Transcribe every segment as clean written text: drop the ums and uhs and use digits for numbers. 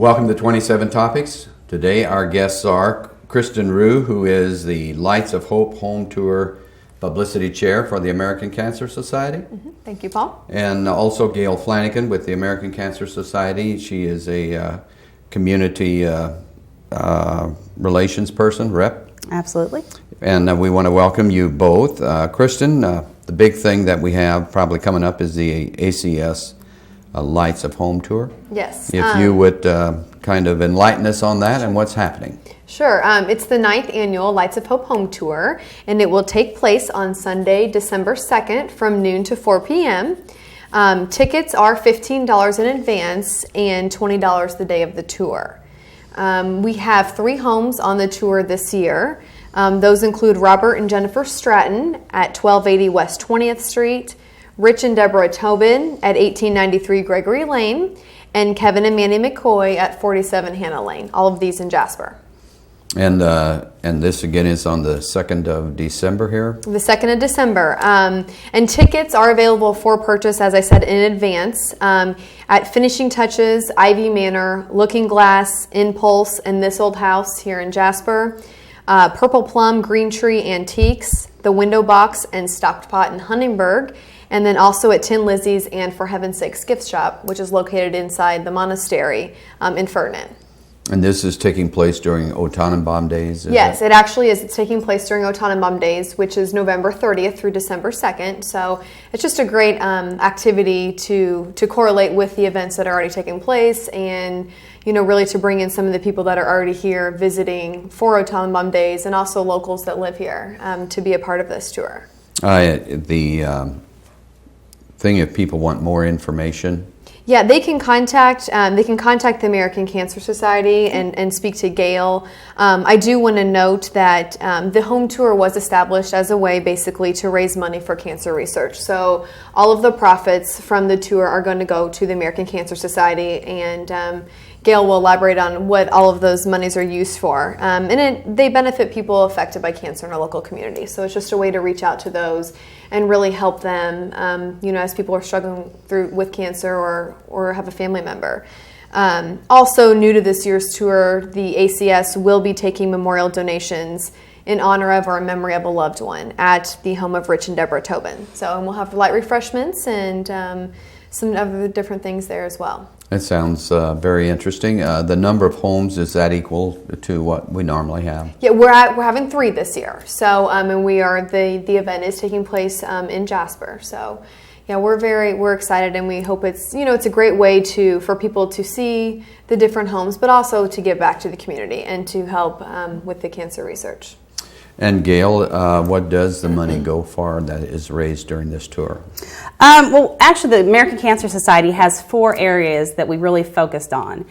Welcome to 27 Topics. Today our guests are Kristen, who is the Lights of Hope Home Tour Publicity Chair for the American Cancer Society. Thank you, Paul. And also Gail Flannigan with the American Cancer Society. She is a community relations person, rep. Absolutely. And we want to welcome you both. Kristen, the big thing that we have probably coming up is the ACS Lights of Home Tour. Yes. If you would kind of enlighten us on that and what's happening. Sure. It's the 9th annual Lights of Hope Home Tour, and it will take place on Sunday, December 2nd from noon to 4 p.m. Tickets are $15 in advance and $20 the day of the tour. We have 3 homes on the tour this year. Those include Robert and Jennifer Stratton at 1280 West 20th Street, Rich and Deborah Tobin at 1893 Gregory Lane, and Kevin and Manny McCoy at 47 Hannah Lane, all of these in Jasper. And this again is on the 2nd of December here? The 2nd of December. And tickets are available for purchase, as I said, in advance at Finishing Touches, Ivy Manor, Looking Glass, Impulse, and This Old House here in Jasper, Purple Plum, Green Tree Antiques, The Window Box, and Stocked Pot in Huntingburg, and then also at Tin Lizzie's and For Heaven's Sakes Gift Shop, which is located inside the monastery in Ferdinand. And this is taking place during O Tannenbaum Days? Yes, it actually is. It's taking place during O Tannenbaum Days, which is November 30th through December 2nd. So it's just a great activity to correlate with the events that are already taking place, and really to bring in some of the people that are already here visiting for O Tannenbaum Days, and also locals that live here to be a part of this tour. The thing, if people want more information. Yeah, they can contact the American Cancer Society and speak to Gail. I do want to note that the home tour was established as a way basically to raise money for cancer research. So all of the profits from the tour are going to go to the American Cancer Society, and Gail will elaborate on what all of those monies are used for. They benefit people affected by cancer in our local community. So it's just a way to reach out to those and really help them, as people are struggling with cancer or have a family member. Also new to this year's tour, the ACS will be taking memorial donations in honor of or in memory of a loved one at the home of Rich and Deborah Tobin. And we'll have light refreshments and some other different things there as well. That sounds very interesting. The number of homes, is that equal to what we normally have? Yeah, we're having 3 this year. So, and the event is taking place in Jasper. So, yeah, we're excited, and we hope it's a great way for people to see the different homes, but also to give back to the community and to help with the cancer research. And Gail, what does the money go for that is raised during this tour? Well, actually, the American Cancer Society has 4 areas that we really focused on.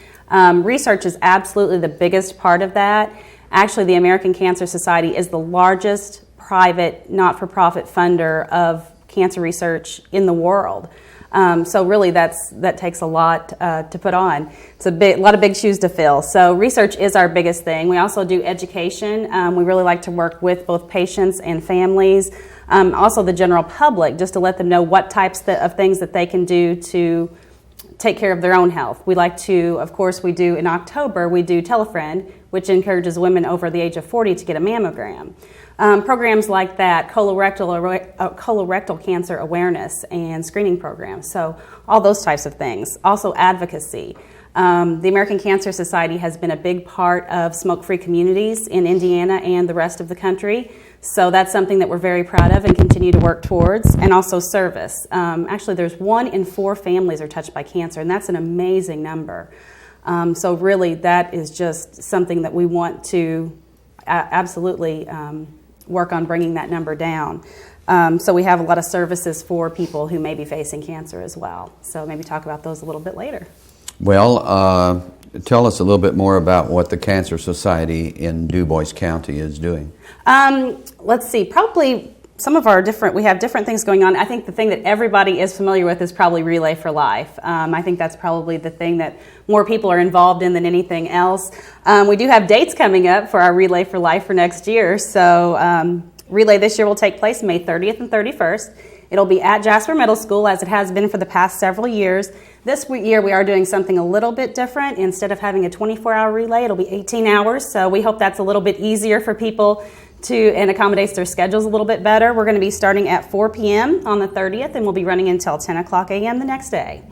Research is absolutely the biggest part of that. Actually, the American Cancer Society is the largest private, not-for-profit funder of cancer research in the world. So really, that takes a lot to put on. It's a lot of big shoes to fill. So research is our biggest thing. We also do education. We really like to work with both patients and families, also the general public, just to let them know what types of things that they can do to take care of their own health. We like to, of course, in October, we do Telefriend, which encourages women over the age of 40 to get a mammogram. Programs like that, colorectal cancer awareness and screening programs, so all those types of things. Also advocacy. The American Cancer Society has been a big part of smoke-free communities in Indiana and the rest of the country, so that's something that we're very proud of and continue to work towards. And also service. Actually, there's 1 in 4 families are touched by cancer, and that's an amazing number. So really, that is just something that we want to absolutely work on bringing that number down. So we have a lot of services for people who may be facing cancer as well. So maybe talk about those a little bit later. Well, tell us a little bit more about what the Cancer Society in DuBois County is doing. Let's see, probably we have different things going on. I think the thing that everybody is familiar with is probably Relay for Life. I think that's probably the thing that more people are involved in than anything else. We do have dates coming up for our Relay for Life for next year. So Relay this year will take place May 30th and 31st. It'll be at Jasper Middle School, as it has been for the past several years. This year we are doing something a little bit different. Instead of having a 24-hour relay, it'll be 18 hours. So we hope that's a little bit easier for people and accommodates their schedules a little bit better. We're going to be starting at 4 p.m. on the 30th, and we'll be running until 10 o'clock a.m. the next day.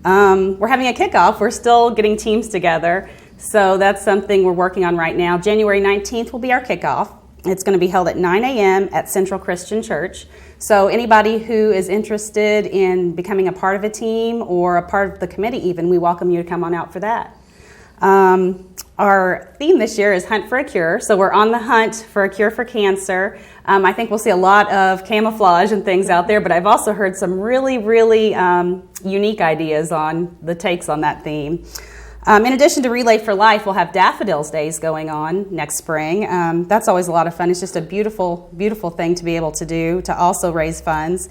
We're having a kickoff. We're still getting teams together, so that's something we're working on right now. January 19th will be our kickoff. It's going to be held at 9 a.m. at Central Christian Church. So anybody who is interested in becoming a part of a team or a part of the committee even, we welcome you to come on out for that. Our theme this year is Hunt for a Cure, so we're on the hunt for a cure for cancer. I think we'll see a lot of camouflage and things out there, but I've also heard some really, really unique ideas on the takes on that theme. In addition to Relay for Life, we'll have Daffodils Days going on next spring. That's always a lot of fun. It's just a beautiful, beautiful thing to be able to do to also raise funds.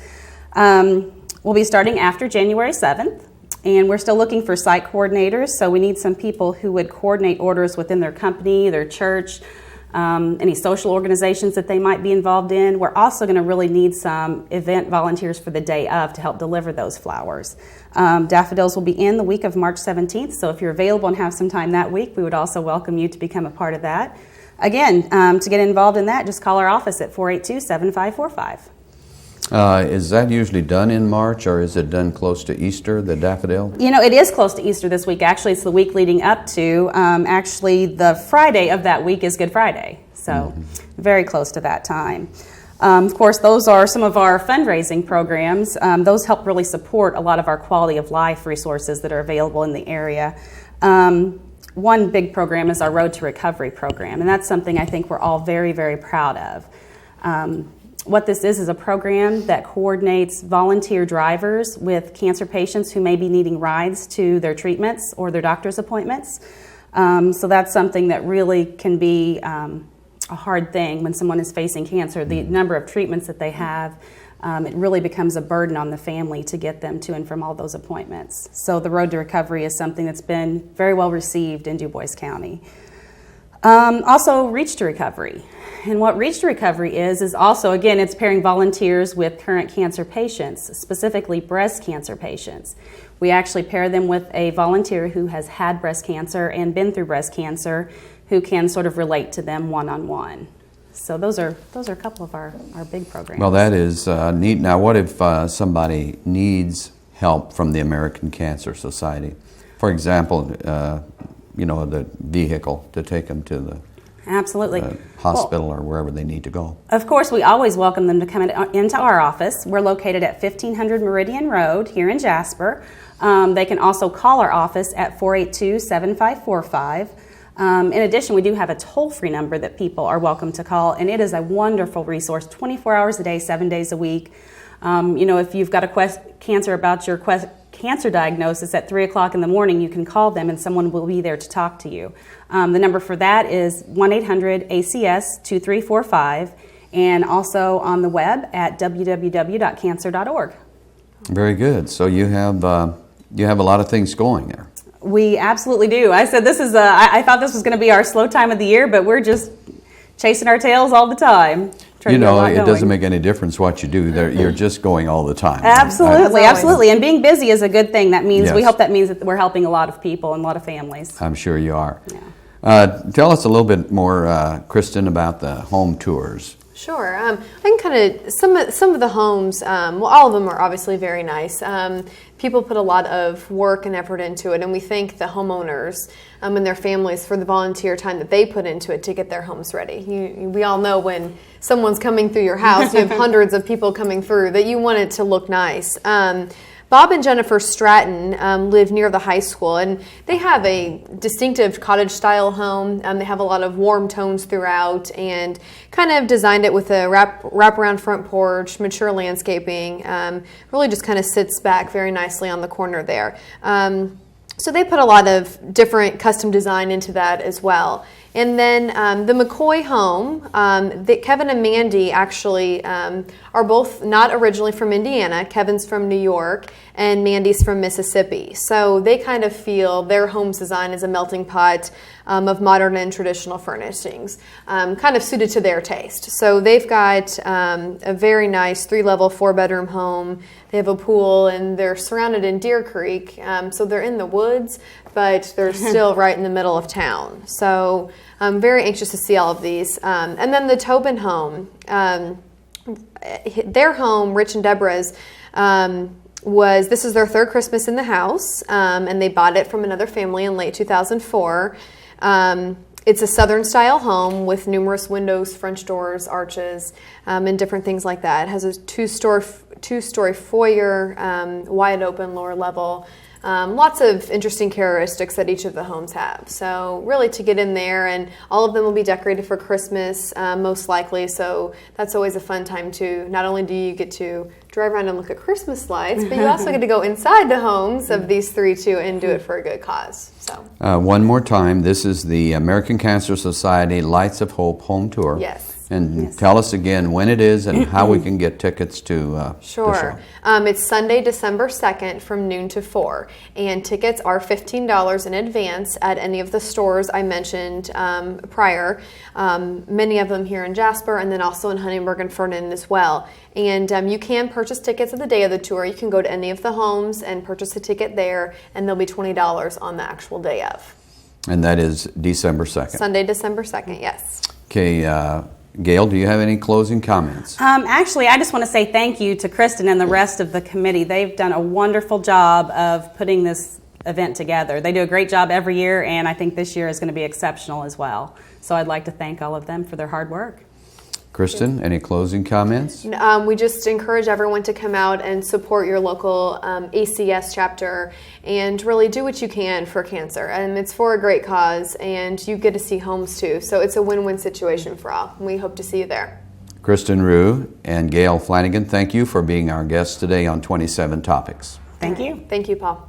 We'll be starting after January 7th. And we're still looking for site coordinators, so we need some people who would coordinate orders within their company, their church, any social organizations that they might be involved in. We're also going to really need some event volunteers for the day of to help deliver those flowers. Daffodils will be in the week of March 17th, so if you're available and have some time that week, we would also welcome you to become a part of that. Again, to get involved in that, just call our office at 482-7545. Is that usually done in March, or is it done close to Easter, the daffodil? You know, it is close to Easter this week. Actually, it's the week leading up to. Actually, the Friday of that week is Good Friday, so very close to that time. Of course, those are some of our fundraising programs. Those help really support a lot of our quality of life resources that are available in the area. One big program is our Road to Recovery program, and that's something I think we're all very, very proud of. What this is a program that coordinates volunteer drivers with cancer patients who may be needing rides to their treatments or their doctor's appointments. So that's something that really can be a hard thing when someone is facing cancer. The number of treatments that they have, it really becomes a burden on the family to get them to and from all those appointments. So the Road to Recovery is something that's been very well received in Du Bois County. Also, Reach to Recovery. And what Reach to Recovery is also, again, it's pairing volunteers with current cancer patients, specifically breast cancer patients. We actually pair them with a volunteer who has had breast cancer and been through breast cancer, who can sort of relate to them one-on-one. So those are a couple of our big programs. Well, that is neat. Now, what if somebody needs help from the American Cancer Society? For example, the vehicle to take them to the hospital or wherever they need to go. Of course, we always welcome them to come into our office. We're located at 1500 Meridian Road here in Jasper. They can also call our office at 482-7545. In addition, we do have a toll-free number that people are welcome to call, and it is a wonderful resource, 24 hours a day, 7 days a week. If you've got a cancer about your cancer diagnosis at 3 o'clock in the morning, you can call them and someone will be there to talk to you. The number for that is 1-800-ACS-2345, and also on the web at www.cancer.org. Very good. So you have a lot of things going there. We absolutely do. I said I thought this was going to be our slow time of the year, but we're just chasing our tails all the time. It doesn't make any difference what you do. You're just going all the time. Absolutely. And being busy is a good thing. That means we hope that means that we're helping a lot of people and a lot of families. I'm sure you are. Yeah. Tell us a little bit more, Kristen, about the home tours. Sure. I can kind of, some of the homes, all of them are obviously very nice. People put a lot of work and effort into it, and we thank the homeowners and their families for the volunteer time that they put into it to get their homes ready. We all know when someone's coming through your house, you have hundreds of people coming through, that you want it to look nice. Bob and Jennifer Stratton live near the high school, and they have a distinctive cottage-style home. They have a lot of warm tones throughout, and kind of designed it with a wrap-around front porch, mature landscaping. Really just kind of sits back very nicely on the corner there. So they put a lot of different custom design into that as well. And then the McCoy home, Kevin and Mandy actually are both not originally from Indiana. Kevin's from New York and Mandy's from Mississippi. So they kind of feel their home's design is a melting pot of modern and traditional furnishings, kind of suited to their taste. So they've got a very nice 3-level, 4-bedroom home. They have a pool and they're surrounded in Deer Creek. So they're in the woods, but they're still right in the middle of town. So I'm very anxious to see all of these. And then the Tobin home, their home, Rich and Deborah's, this is their 3rd Christmas in the house, and they bought it from another family in late 2004. It's a Southern style home with numerous windows, French doors, arches, and different things like that. It has a two-story foyer, wide open lower level. Lots of interesting characteristics that each of the homes have. So really to get in there, and all of them will be decorated for Christmas most likely. So that's always a fun time too. Not only do you get to drive around and look at Christmas lights, but you also get to go inside the homes of these 3 too and do it for a good cause. So one more time, this is the American Cancer Society Lights of Hope home tour. Yes. And tell us again when it is and how we can get tickets to the show. It's Sunday, December 2nd from noon to 4. And tickets are $15 in advance at any of the stores I mentioned prior. Many of them here in Jasper and then also in Huntingburg and Fernand as well. And you can purchase tickets at the day of the tour. You can go to any of the homes and purchase a ticket there, and they'll be $20 on the actual day of. And that is December 2nd. Sunday, December 2nd, yes. Okay, Gail, do you have any closing comments? Actually, I just want to say thank you to Kristen and the rest of the committee. They've done a wonderful job of putting this event together. They do a great job every year, and I think this year is going to be exceptional as well. So I'd like to thank all of them for their hard work. Kristen, any closing comments? We just encourage everyone to come out and support your local ACS chapter and really do what you can for cancer. And it's for a great cause, and you get to see homes too. So it's a win-win situation for all. We hope to see you there. Kristen Ruhe and Gail Flannigan, thank you for being our guests today on 27 Topics. Thank you. Thank you, Paul.